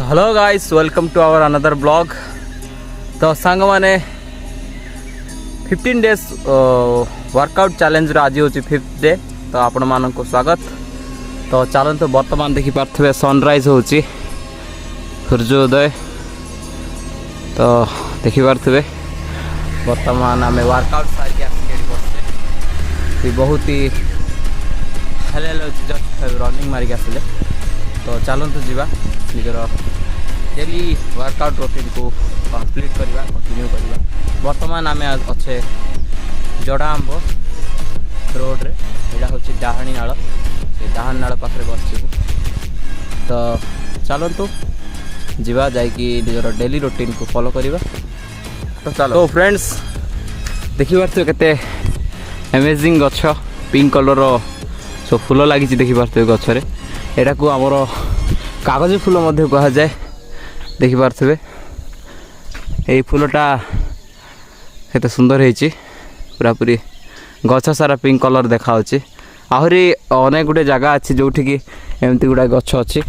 तो hello guys, welcome to our another blog. तो song मैंने 15 डेज वर्कआउट चैलेंज आज हूँ 5th डे। तो आपण मान को स्वागत। तो चलते बर्तमान देखिपे सनराइज हो सूर्योदय। तो देखिपे बर्तमान आम वर्कआउट सारिक बसते बहुत ही जस्ट रनिंग मारिक आसिले। तो चलतु जीवा निजर डेली वर्कआउट रूटीन को कंप्लीट करवा कंटिन्यू करवा। बर्तमान आम अच्छे जड़ा आंब रोड रे यहाँ हूँ डाहाणी नाल से डाहाणी नाल पाखे बस। तो चलतु जीवा जाकि निजर डेली रूटीन को फॉलो करवा। तो चलो तो फ्रेंड्स देखिपे केते अमेजिंग गछ पिंक कलर सब फूल लगी देखिपे गचरे। एटा को आमर कागज फूल कह जाए। देखिपे ये फूलटा एत सुंदर है पूरा पूरी गछ सारा पिंक कलर देखा आहरी अनेक गुटे जगह अच्छी जोठी की एमती गुड़ा गछ अच्छी।